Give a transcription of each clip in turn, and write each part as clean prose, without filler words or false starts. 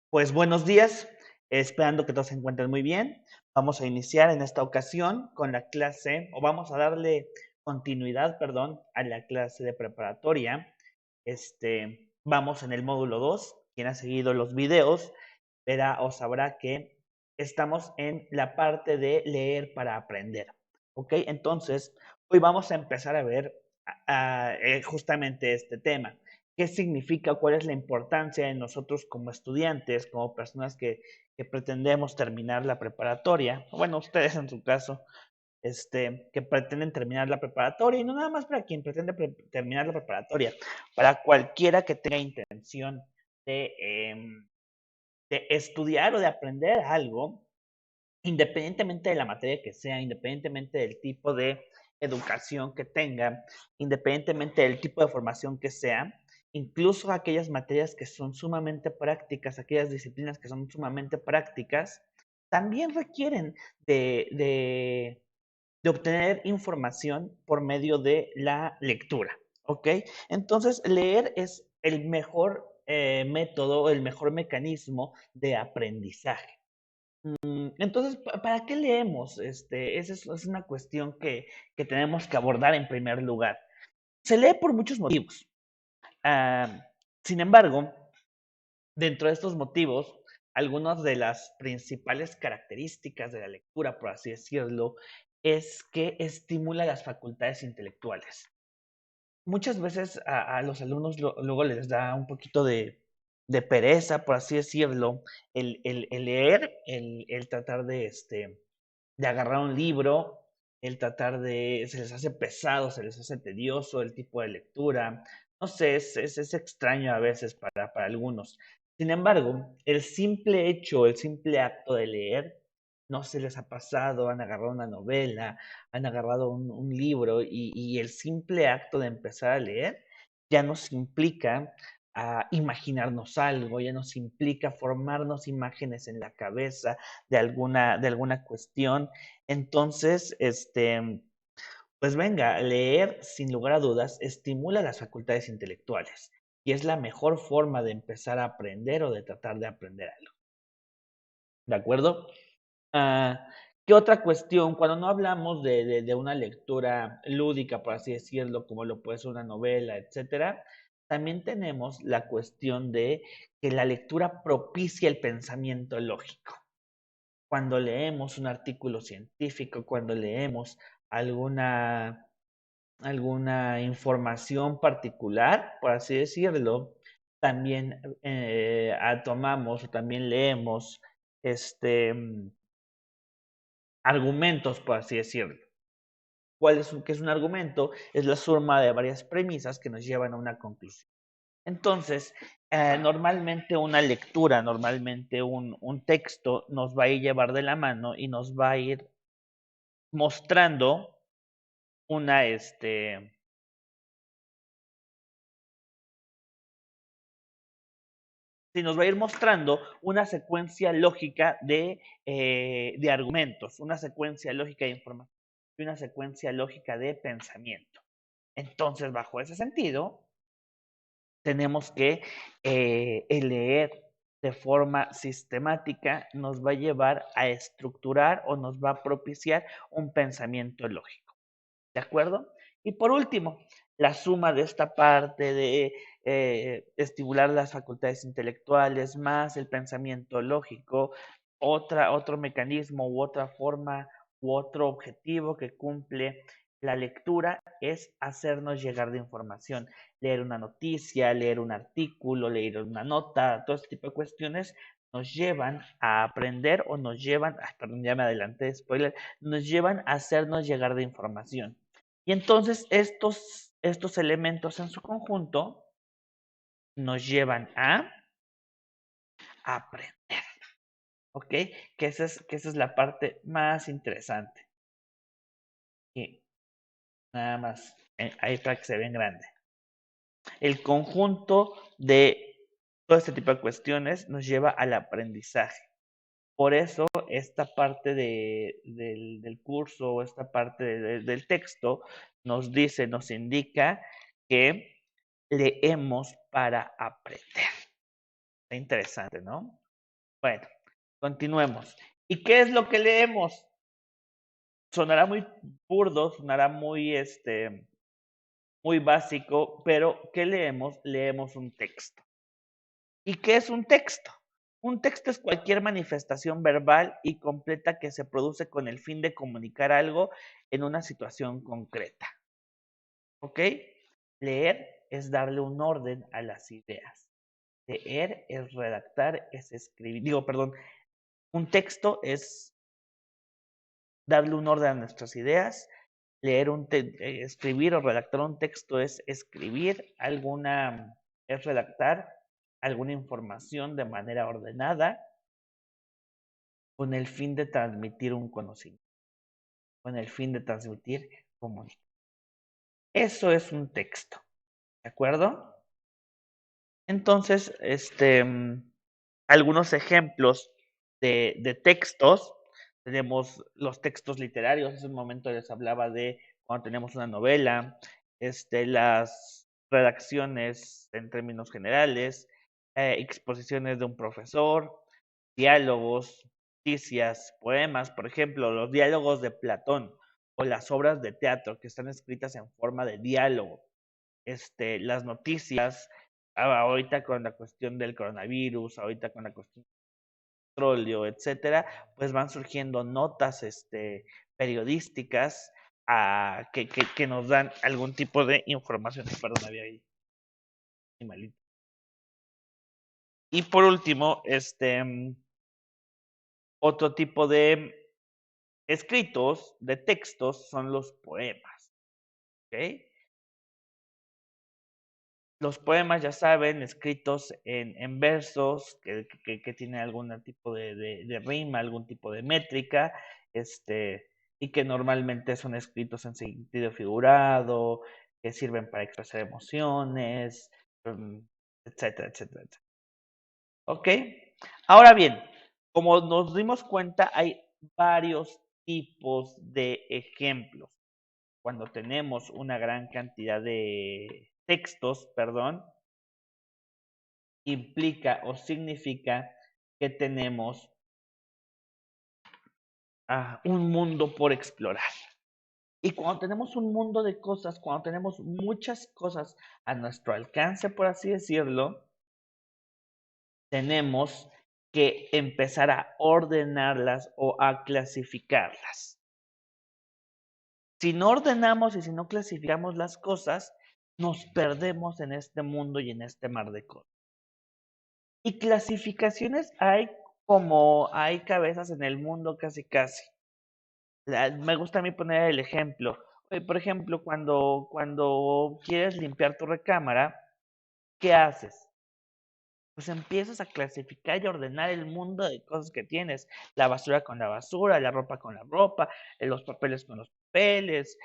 Pues buenos días, esperando que todos se encuentren muy bien. Vamos a iniciar en esta ocasión con la clase, o vamos a darle continuidad, perdón, a la clase de preparatoria. Vamos en el módulo 2. Quien ha seguido los videos verá o sabrá que estamos en la parte de leer para aprender. ¿Ok? Entonces, hoy vamos a empezar a ver justamente este tema. ¿Qué significa? ¿Cuál es la importancia en nosotros como estudiantes, como personas que pretendemos terminar la preparatoria? Bueno, ustedes en su caso, que pretenden terminar la preparatoria, y no nada más para quien pretende terminar la preparatoria, para cualquiera que tenga intención de, de estudiar o de aprender algo, independientemente de la materia que sea, independientemente del tipo de educación que tenga, independientemente del tipo de formación que sea, incluso aquellas materias que son sumamente prácticas, aquellas disciplinas que son sumamente prácticas, también requieren de, de, de obtener información por medio de la lectura, ¿ok? Entonces, leer es el mejor método, el mejor mecanismo de aprendizaje. Entonces, ¿para qué leemos? Esa es una cuestión que tenemos que abordar en primer lugar. Se lee por muchos motivos. Ah, Sin embargo, dentro de estos motivos, algunas de las principales características de la lectura, por así decirlo, es que estimula las facultades intelectuales. Muchas veces a los alumnos luego les da un poquito de pereza, por así decirlo, el leer, el tratar de agarrar un libro, el tratar se les hace pesado, se les hace tedioso el tipo de lectura. No sé, es extraño a veces para algunos. Sin embargo, el simple hecho, el simple acto de leer, no se les ha pasado, han agarrado una novela, han agarrado un libro y el simple acto de empezar a leer ya nos implica a imaginarnos algo, ya nos implica formarnos imágenes en la cabeza de alguna cuestión. Entonces, pues venga, leer sin lugar a dudas estimula las facultades intelectuales y es la mejor forma de empezar a aprender o de tratar de aprender algo. ¿De acuerdo? Ah, ¿Qué otra cuestión? Cuando no hablamos de una lectura lúdica, por así decirlo, como lo puede ser una novela, etcétera, también tenemos la cuestión de que la lectura propicia el pensamiento lógico. Cuando leemos un artículo científico, cuando leemos alguna, alguna información particular, por así decirlo, también tomamos o también leemos este, argumentos, por así decirlo. ¿Qué es un argumento? Es la suma de varias premisas que nos llevan a una conclusión. Entonces, normalmente una lectura, normalmente un texto nos va a ir llevar de la mano y nos va a ir mostrando una, sí, nos va a ir mostrando una secuencia lógica de argumentos, una secuencia lógica de información y una secuencia lógica de pensamiento. Entonces, bajo ese sentido, tenemos que el leer de forma sistemática nos va a llevar a estructurar o nos va a propiciar un pensamiento lógico. ¿De acuerdo? Y por último, la suma de esta parte de estimular las facultades intelectuales más el pensamiento lógico, otro mecanismo u otra forma u otro objetivo que cumple la lectura es hacernos llegar de información. Leer una noticia, leer un artículo, leer una nota, todo este tipo de cuestiones nos llevan a aprender o nos llevan, perdón, ya me adelanté, spoiler, nos llevan a hacernos llegar de información. Y entonces estos elementos en su conjunto nos llevan a aprender, ¿ok? Que esa es la parte más interesante. Y nada más, ahí para que se vean grande. El conjunto de todo este tipo de cuestiones nos lleva al aprendizaje. Por eso esta parte del curso o esta parte del texto nos dice, nos indica que leemos para aprender. Está interesante, ¿no? Bueno, continuemos. ¿Y qué es lo que leemos? Sonará muy burdo, sonará muy, muy básico, pero ¿qué leemos? Leemos un texto. ¿Y qué es un texto? Un texto es cualquier manifestación verbal y completa que se produce con el fin de comunicar algo en una situación concreta. ¿Ok? Leer es darle un orden a las ideas. Leer es redactar, es escribir. Digo, perdón, un texto es darle un orden a nuestras ideas. Escribir o redactar un texto es escribir es redactar alguna información de manera ordenada con el fin de transmitir un conocimiento, con el fin de transmitir comunicación. Eso es un texto, ¿de acuerdo? Entonces, algunos ejemplos de textos. Tenemos los textos literarios. Hace un momento les hablaba de cuando tenemos una novela, las redacciones en términos generales, exposiciones de un profesor, diálogos, noticias, poemas, por ejemplo, los diálogos de Platón o las obras de teatro que están escritas en forma de diálogo, las noticias, ahorita con la cuestión del coronavirus, ahorita con la cuestión del petróleo, etcétera, pues van surgiendo notas periodísticas que nos dan algún tipo de información. Perdón, había ahí animalito. Y por último, otro tipo de escritos, de textos, son los poemas. ¿Ok? Los poemas, ya saben, escritos en versos, que tienen algún tipo de rima, algún tipo de métrica, y que normalmente son escritos en sentido figurado, que sirven para expresar emociones, etcétera, etcétera, etcétera. ¿Ok? Ahora bien, como nos dimos cuenta, hay varios tipos de ejemplos. Cuando tenemos una gran cantidad de textos, perdón, implica o significa que tenemos un mundo por explorar. Y cuando tenemos un mundo de cosas, cuando tenemos muchas cosas a nuestro alcance, por así decirlo, tenemos que empezar a ordenarlas o a clasificarlas. Si no ordenamos y si no clasificamos las cosas, nos perdemos en este mundo y en este mar de cosas. Y clasificaciones hay como hay cabezas en el mundo casi casi. Me gusta a mí poner el ejemplo. Por ejemplo, cuando quieres limpiar tu recámara, ¿qué haces? Pues empiezas a clasificar y ordenar el mundo de cosas que tienes. La basura con la basura, la ropa con la ropa, los papeles con los papeles,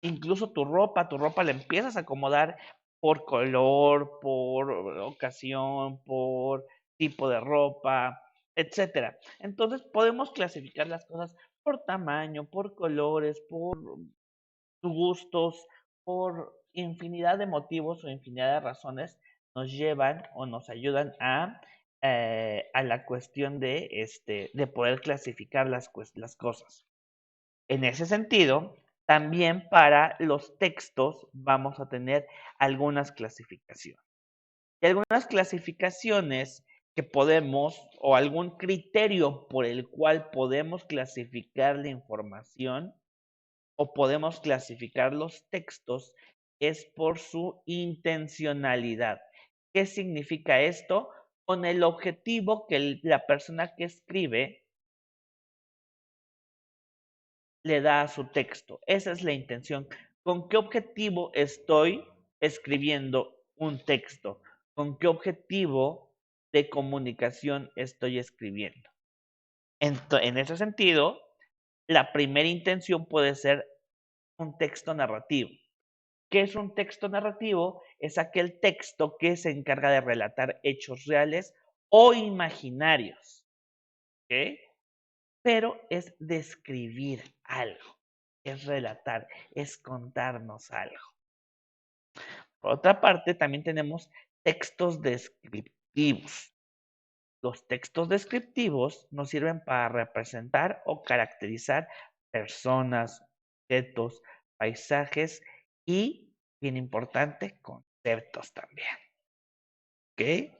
incluso tu ropa la empiezas a acomodar por color, por ocasión, por tipo de ropa, etcétera. Entonces podemos clasificar las cosas por tamaño, por colores, por gustos, por infinidad de motivos o infinidad de razones nos llevan o nos ayudan a la cuestión de poder clasificar las cosas. En ese sentido, también para los textos vamos a tener algunas clasificaciones. Y algunas clasificaciones que podemos, o algún criterio por el cual podemos clasificar la información, o podemos clasificar los textos, es por su intencionalidad. ¿Qué significa esto? Con el objetivo que la persona que escribe le da a su texto. Esa es la intención. ¿Con qué objetivo estoy escribiendo un texto? ¿Con qué objetivo de comunicación estoy escribiendo? En ese sentido, la primera intención puede ser un texto narrativo. ¿Qué es un texto narrativo? Es aquel texto que se encarga de relatar hechos reales o imaginarios, ¿ok? Pero es describir algo, es relatar, es contarnos algo. Por otra parte, también tenemos textos descriptivos. Los textos descriptivos nos sirven para representar o caracterizar personas, objetos, paisajes y, bien importante, conceptos también. ¿Ok?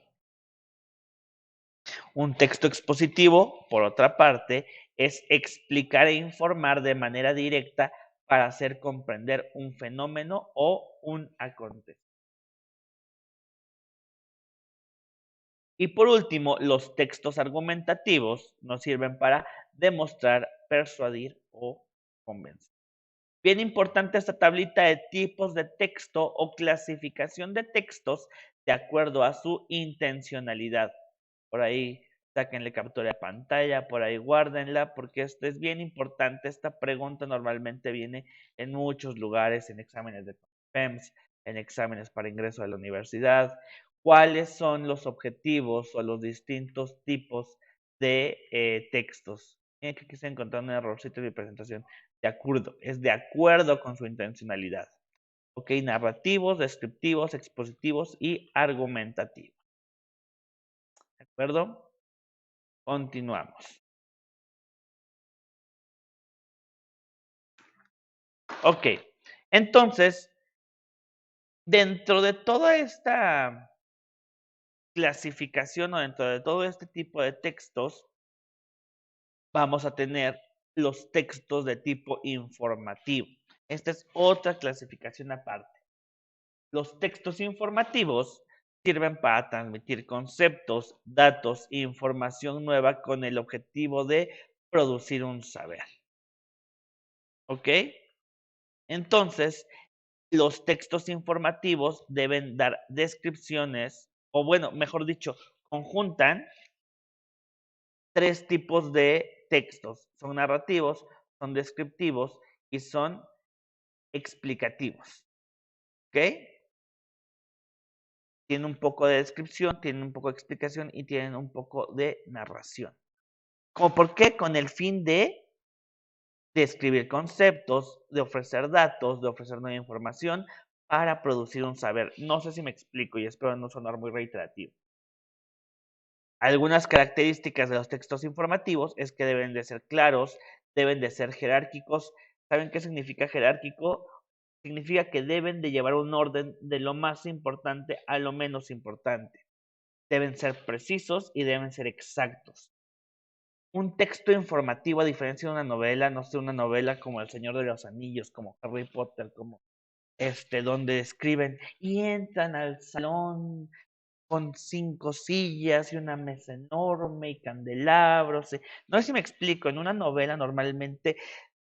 Un texto expositivo, por otra parte, es explicar e informar de manera directa para hacer comprender un fenómeno o un acontecimiento. Y por último, los textos argumentativos nos sirven para demostrar, persuadir o convencer. Bien importante esta tablita de tipos de texto o clasificación de textos de acuerdo a su intencionalidad. Por ahí sáquenle captura de pantalla, por ahí guárdenla, porque esto es bien importante. Esta pregunta normalmente viene en muchos lugares, en exámenes de PEMS, en exámenes para ingreso a la universidad. ¿Cuáles son los objetivos o los distintos tipos de textos? Miren que quise encontrar un errorcito en mi presentación. De acuerdo, es de acuerdo con su intencionalidad. Ok, narrativos, descriptivos, expositivos y argumentativos. ¿De acuerdo? Continuamos. Ok, entonces, dentro de toda esta clasificación o dentro de todo este tipo de textos, vamos a tener los textos de tipo informativo. Esta es otra clasificación aparte. Los textos informativos sirven para transmitir conceptos, datos e información nueva con el objetivo de producir un saber. ¿Ok? Entonces, los textos informativos deben dar descripciones, o bueno, mejor dicho, conjuntan tres tipos de textos. Son narrativos, son descriptivos y son explicativos. ¿Ok? Tienen un poco de descripción, tienen un poco de explicación y tienen un poco de narración. ¿Cómo por qué? Con el fin de describir conceptos, de ofrecer datos, de ofrecer nueva información para producir un saber. No sé si me explico y espero no sonar muy reiterativo. Algunas características de los textos informativos es que deben de ser claros, deben de ser jerárquicos. ¿Saben qué significa jerárquico? Significa que deben de llevar un orden de lo más importante a lo menos importante. Deben ser precisos y deben ser exactos. Un texto informativo, a diferencia de una novela, no sé, una novela como El Señor de los Anillos, como Harry Potter, como donde escriben y entran al salón con 5 sillas y una mesa enorme y candelabros. No sé si me explico, en una novela normalmente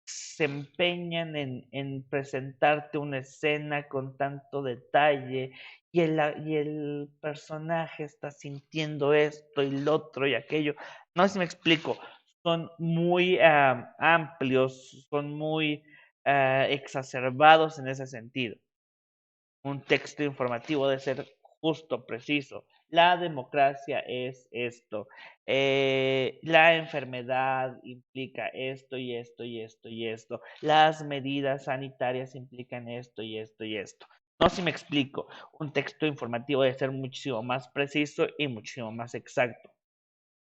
se empeñan en presentarte una escena con tanto detalle y el personaje está sintiendo esto y lo otro y aquello. No sé si me explico, son muy amplios, son muy exacerbados en ese sentido. Un texto informativo debe ser justo, preciso. La democracia es esto. La enfermedad implica esto y esto y esto y esto. Las medidas sanitarias implican esto y esto y esto. No sé si me explico. Un texto informativo debe ser muchísimo más preciso y muchísimo más exacto.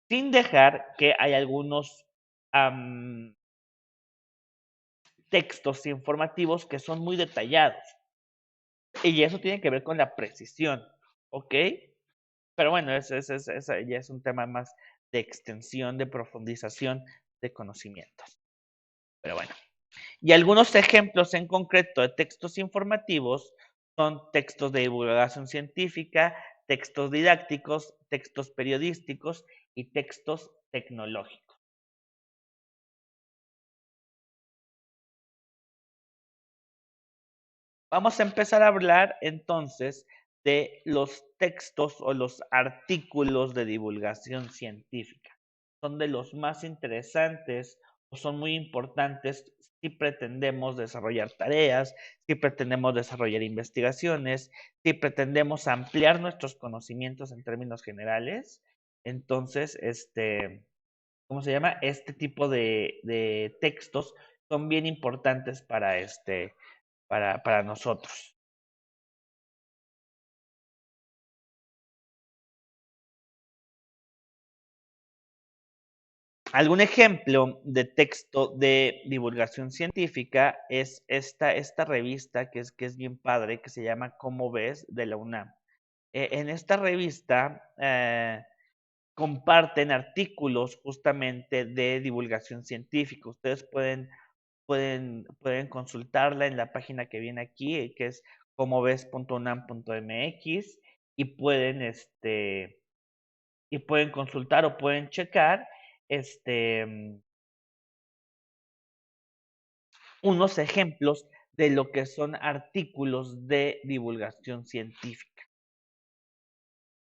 Sin dejar que hay algunos textos informativos que son muy detallados. Y eso tiene que ver con la precisión, ¿ok? Pero bueno, ese ya es un tema más de extensión, de profundización de conocimientos. Pero bueno. Y algunos ejemplos en concreto de textos informativos son textos de divulgación científica, textos didácticos, textos periodísticos y textos tecnológicos. Vamos a empezar a hablar entonces de los textos o los artículos de divulgación científica. Son de los más interesantes o son muy importantes si pretendemos desarrollar tareas, si pretendemos desarrollar investigaciones, si pretendemos ampliar nuestros conocimientos en términos generales. Entonces, ¿cómo se llama? Este tipo de textos son bien importantes para nosotros. Algún ejemplo de texto de divulgación científica es esta revista que es bien padre, que se llama ¿Cómo ves? De la UNAM. En esta revista comparten artículos justamente de divulgación científica. Ustedes pueden consultarla en la página que viene aquí, que es comoves.unam.mx, y pueden consultar o pueden checar este, unos ejemplos de lo que son artículos de divulgación científica.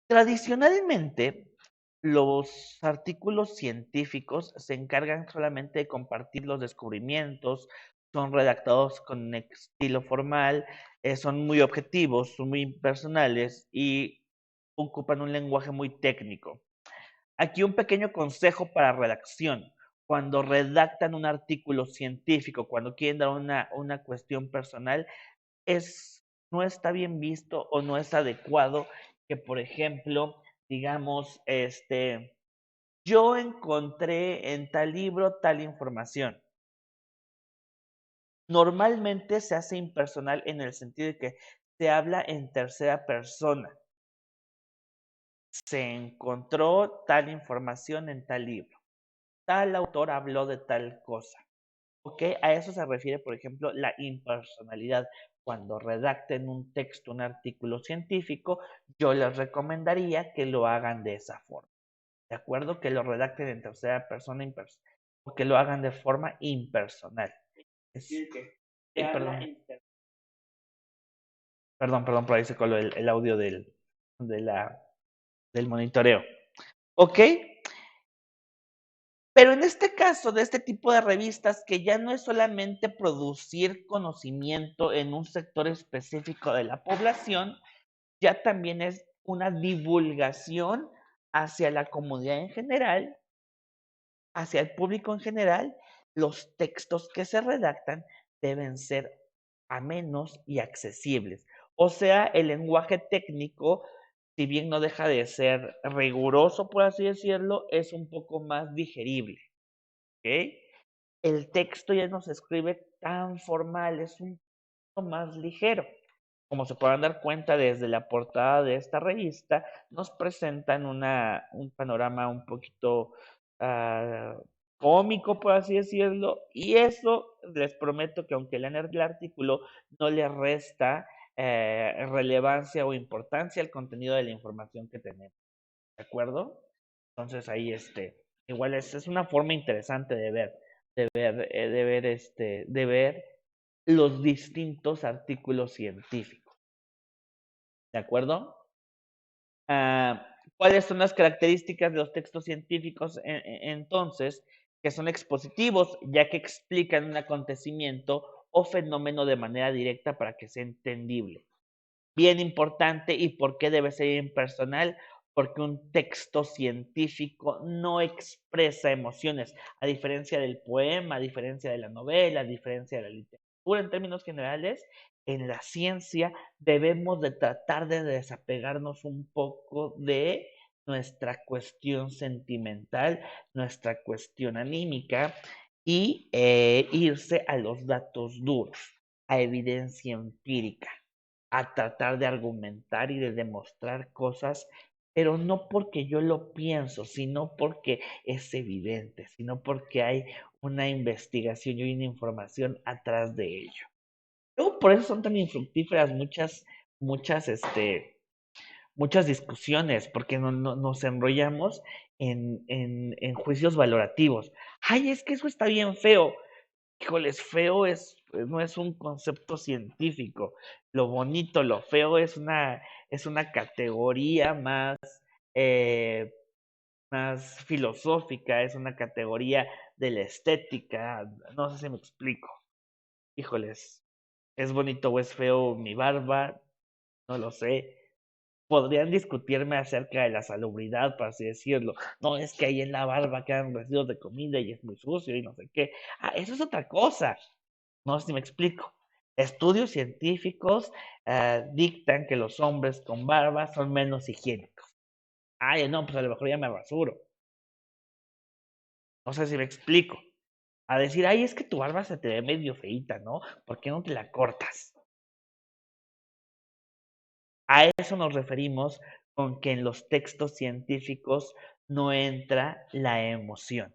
Tradicionalmente, los artículos científicos se encargan solamente de compartir los descubrimientos, son redactados con estilo formal, son muy objetivos, son muy impersonales y ocupan un lenguaje muy técnico. Aquí un pequeño consejo para redacción. Cuando redactan un artículo científico, cuando quieren dar una cuestión personal, no está bien visto o no es adecuado que, por ejemplo, digamos, yo encontré en tal libro tal información. Normalmente se hace impersonal en el sentido de que se habla en tercera persona. Se encontró tal información en tal libro. Tal autor habló de tal cosa. ¿Ok? A eso se refiere, por ejemplo, la impersonalidad. Cuando redacten un texto, un artículo científico, yo les recomendaría que lo hagan de esa forma. ¿De acuerdo? Que lo redacten en tercera persona o que lo hagan de forma impersonal. Perdón. Perdón, por ahí se coló el audio de del monitoreo. ¿Ok? Pero en este caso, de este tipo de revistas, que ya no es solamente producir conocimiento en un sector específico de la población, ya también es una divulgación hacia la comunidad en general, hacia el público en general. Los textos que se redactan deben ser amenos y accesibles. O sea, el lenguaje técnico, si bien no deja de ser riguroso, por así decirlo, es un poco más digerible. ¿Ok? El texto ya no se escribe tan formal, es un poco más ligero. Como se podrán dar cuenta desde la portada de esta revista, nos presentan un panorama un poquito cómico, por así decirlo, y eso les prometo que aunque lean el artículo, no le resta relevancia o importancia al contenido de la información que tenemos. ¿De acuerdo? Entonces ahí igual es una forma interesante de ver los distintos artículos científicos. ¿De acuerdo? ¿Cuáles son las características de los textos científicos entonces? Que son expositivos, ya que explican un acontecimiento o fenómeno de manera directa para que sea entendible. Bien importante, y por qué debe ser impersonal, porque un texto científico no expresa emociones, a diferencia del poema, a diferencia de la novela, a diferencia de la literatura. En términos generales, en la ciencia debemos de tratar de desapegarnos un poco de nuestra cuestión sentimental, nuestra cuestión anímica, y irse a los datos duros, a evidencia empírica, a tratar de argumentar y de demostrar cosas, pero no porque yo lo pienso, sino porque es evidente, sino porque hay una investigación y una información atrás de ello. Luego, por eso son tan infructíferas muchas, muchas discusiones, porque nos enrollamos en juicios valorativos. Ay, es que eso está bien feo. Híjoles, feo no es un concepto científico. Lo bonito, lo feo es una categoría eh, más filosófica, es una categoría de la estética. No sé si me explico. Híjoles, ¿es bonito o es feo mi barba? No lo sé. Podrían discutirme acerca de la salubridad, por así decirlo. No, es que ahí en la barba quedan residuos de comida y es muy sucio y no sé qué. Eso es otra cosa. No sé si me explico. Estudios científicos dictan que los hombres con barba son menos higiénicos. Ay, no, pues a lo mejor ya me rasuro. No sé si me explico. A decir, ay, es que tu barba se te ve medio feíta, ¿no? ¿Por qué no te la cortas? A eso nos referimos con que en los textos científicos no entra la emoción.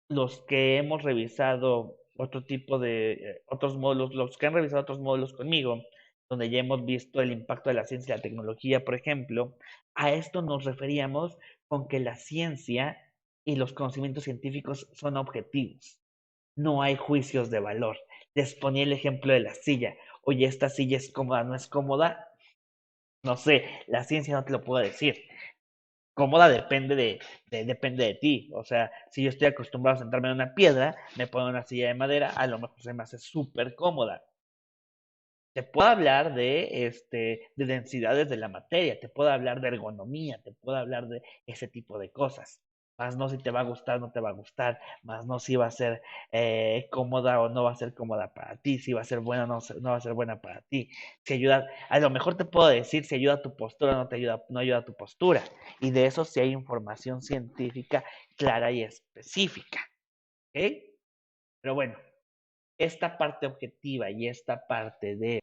Los que hemos revisado otro tipo de otros módulos, los que han revisado otros módulos conmigo, donde ya hemos visto el impacto de la ciencia y la tecnología, por ejemplo, a esto nos referíamos con que la ciencia y los conocimientos científicos son objetivos. No hay juicios de valor. Les ponía el ejemplo de la silla. Oye, esta silla es cómoda, no es cómoda. No sé, la ciencia no te lo puedo decir. Cómoda depende de ti. O sea, si yo estoy acostumbrado a sentarme en una piedra, me pongo en una silla de madera, a lo mejor se me hace súper cómoda. Te puedo hablar de densidades de la materia, te puedo hablar de ergonomía, te puedo hablar de ese tipo de cosas. Más no si te va a gustar, no te va a gustar, más no si va a ser cómoda o no va a ser cómoda para ti, si va a ser buena o no, no va a ser buena para ti. Si ayuda, a lo mejor te puedo decir si ayuda a tu postura o no te ayuda, no ayuda a tu postura. Y de eso sí hay información científica clara y específica. ¿Ok? Pero bueno, esta parte objetiva y esta parte de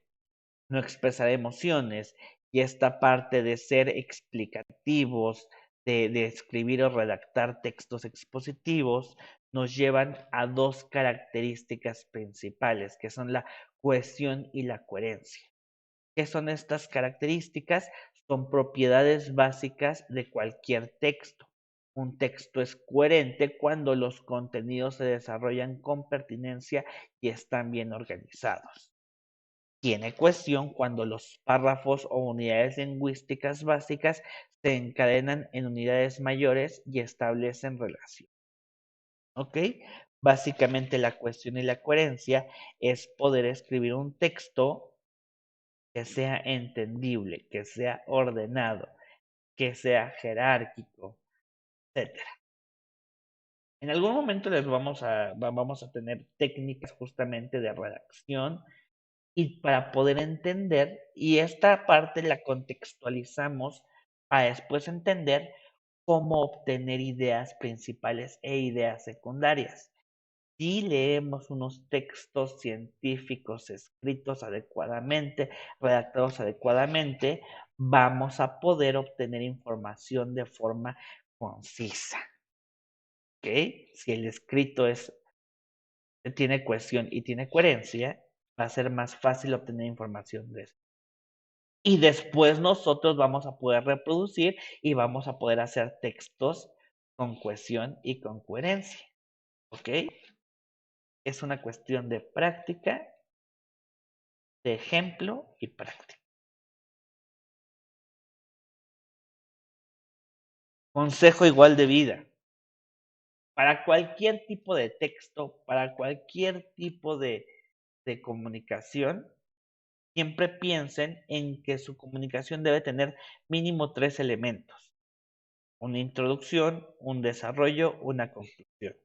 no expresar emociones y esta parte de ser explicativos, de escribir o redactar textos expositivos, nos llevan a dos características principales, que son la cohesión y la coherencia. ¿Qué son estas características? Son propiedades básicas de cualquier texto. Un texto es coherente cuando los contenidos se desarrollan con pertinencia y están bien organizados. Tiene cohesión cuando los párrafos o unidades lingüísticas básicas se encadenan en unidades mayores y establecen relación. ¿Ok? Básicamente la cohesión y la coherencia es poder escribir un texto que sea entendible, que sea ordenado, que sea jerárquico, etcétera. En algún momento vamos a tener técnicas justamente de redacción y para poder entender, y esta parte la contextualizamos para después entender cómo obtener ideas principales e ideas secundarias. Si leemos unos textos científicos escritos adecuadamente, redactados adecuadamente, vamos a poder obtener información de forma concisa. ¿Ok? Si el escrito tiene cohesión y tiene coherencia, va a ser más fácil obtener información de eso. Y después nosotros vamos a poder reproducir y vamos a poder hacer textos con cohesión y con coherencia. ¿Ok? Es una cuestión de práctica, de ejemplo y práctica. Consejo igual de vida. Para cualquier tipo de texto, para cualquier tipo de comunicación, siempre piensen en que su comunicación debe tener mínimo 3 elementos. Una introducción, un desarrollo, una conclusión.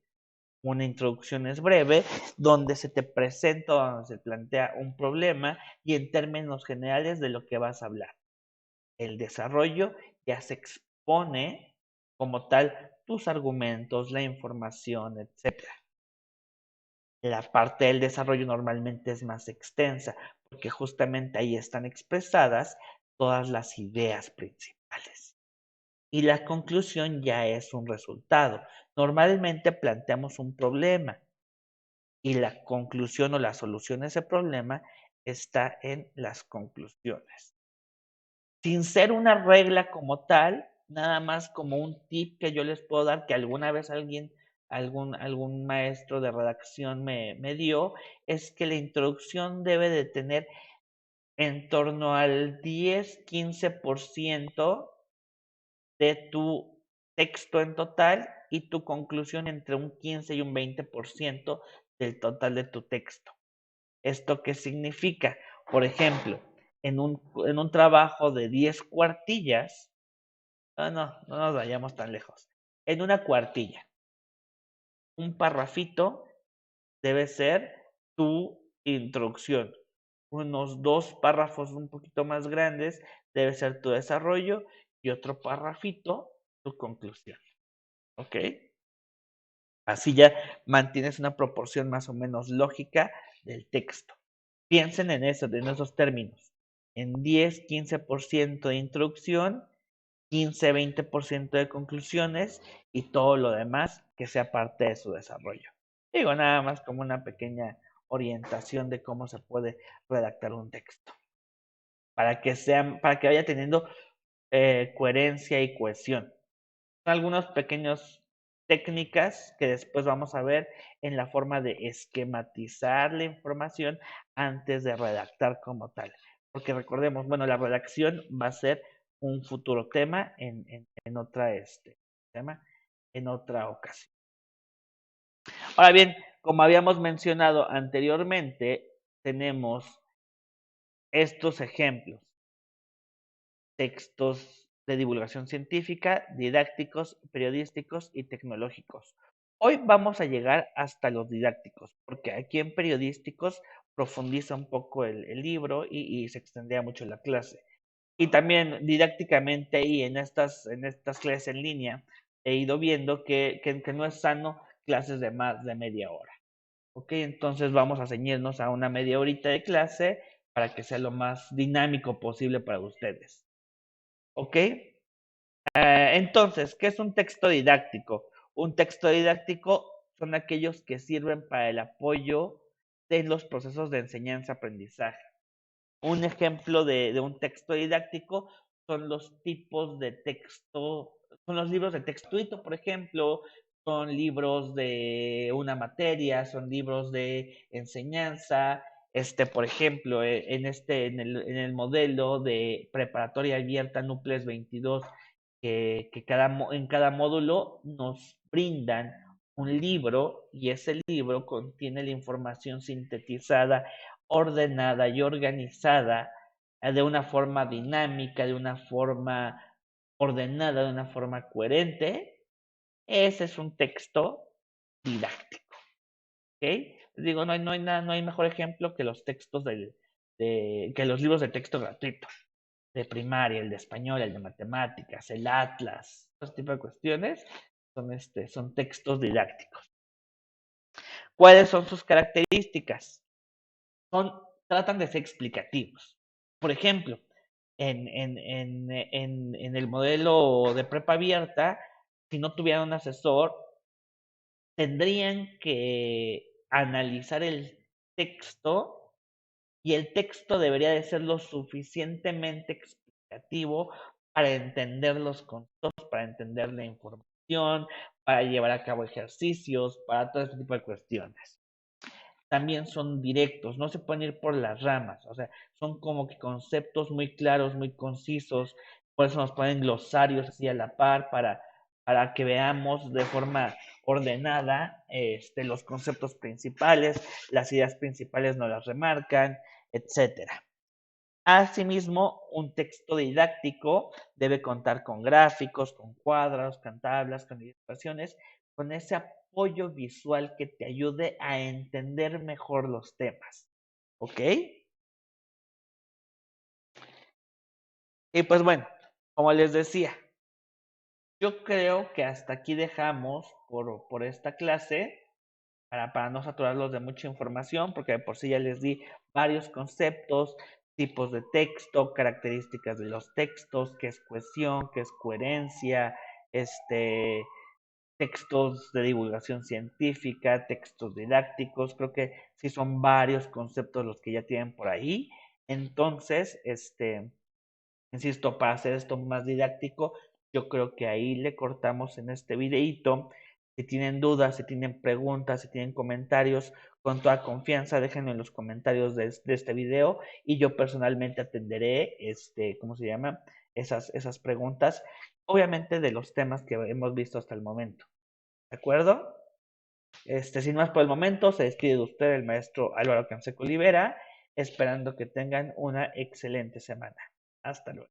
Una introducción es breve, donde se te presenta, donde se plantea un problema y en términos generales de lo que vas a hablar. El desarrollo ya se expone como tal tus argumentos, la información, etcétera. La parte del desarrollo normalmente es más extensa, porque justamente ahí están expresadas todas las ideas principales. Y la conclusión ya es un resultado. Normalmente planteamos un problema y la conclusión o la solución a ese problema está en las conclusiones. Sin ser una regla como tal, nada más como un tip que yo les puedo dar, que alguna vez algún maestro de redacción me dio, es que la introducción debe de tener en torno al 10-15% de tu texto en total y tu conclusión entre un 15 y un 20% del total de tu texto. ¿Esto qué significa? Por ejemplo, en un trabajo de 10 cuartillas, no nos vayamos tan lejos. En una cuartilla, un parrafito debe ser tu introducción. Unos 2 párrafos un poquito más grandes debe ser tu desarrollo y otro parrafito tu conclusión. ¿Ok? Así ya mantienes una proporción más o menos lógica del texto. Piensen en eso, en esos términos. En 10-15% de introducción, 15-20% de conclusiones y todo lo demás que sea parte de su desarrollo. Digo, nada más como una pequeña orientación de cómo se puede redactar un texto. Para que vaya teniendo coherencia y cohesión. Son algunas pequeñas técnicas que después vamos a ver en la forma de esquematizar la información antes de redactar como tal. Porque recordemos, bueno, la redacción va a ser un futuro tema en otra tema, en otra ocasión. Ahora bien, como habíamos mencionado anteriormente, tenemos estos ejemplos: textos de divulgación científica, didácticos, periodísticos y tecnológicos. Hoy vamos a llegar hasta los didácticos, porque aquí en periodísticos profundiza un poco el libro y se extendía mucho la clase. Y también didácticamente y en estas clases en línea he ido viendo que no es sano clases de más de media hora. ¿Ok? Entonces vamos a ceñirnos a una media horita de clase para que sea lo más dinámico posible para ustedes. ¿Ok? Entonces, ¿qué es un texto didáctico? Un texto didáctico son aquellos que sirven para el apoyo de los procesos de enseñanza-aprendizaje. Un ejemplo de un texto didáctico son los tipos de texto, son los libros de textuito, por ejemplo, son libros de una materia, son libros de enseñanza. Por ejemplo, en el modelo de preparatoria abierta Núcleos 22, que en cada módulo nos brindan un libro y ese libro contiene la información sintetizada, ordenada y organizada de una forma dinámica, de una forma ordenada, de una forma coherente. Ese es un texto didáctico. ¿Ok? Digo, no hay mejor ejemplo que los textos que los libros de texto gratuito, de primaria, el de español, el de matemáticas, el atlas, ese tipo de cuestiones son textos didácticos. ¿Cuáles son sus características? Tratan de ser explicativos. Por ejemplo, en el modelo de prepa abierta, si no tuvieran un asesor, tendrían que analizar el texto y el texto debería de ser lo suficientemente explicativo para entender los conceptos, para entender la información, para llevar a cabo ejercicios, para todo este tipo de cuestiones. También son directos, no se pueden ir por las ramas, o sea, son como que conceptos muy claros, muy concisos, por eso nos ponen glosarios así a la par para que veamos de forma ordenada los conceptos principales, las ideas principales nos las remarcan, etcétera. Asimismo, un texto didáctico debe contar con gráficos, con cuadros, con tablas, con ilustraciones, con ese apoyo visual que te ayude a entender mejor los temas. ¿Ok? Y pues bueno, como les decía, yo creo que hasta aquí dejamos por esta clase para no saturarlos de mucha información, porque de por sí ya les di varios conceptos, tipos de texto, características de los textos, qué es cohesión, qué es coherencia, textos de divulgación científica, textos didácticos, creo que sí son varios conceptos los que ya tienen por ahí. Entonces, insisto, para hacer esto más didáctico, yo creo que ahí le cortamos en este videíto. Si tienen dudas, si tienen preguntas, si tienen comentarios, con toda confianza, déjenlo en los comentarios de este video y yo personalmente atenderé, ¿cómo se llama? Esas preguntas, obviamente de los temas que hemos visto hasta el momento. ¿De acuerdo? Sin más por el momento, se despide de usted el maestro Álvaro Canseco Olivera, esperando que tengan una excelente semana. Hasta luego.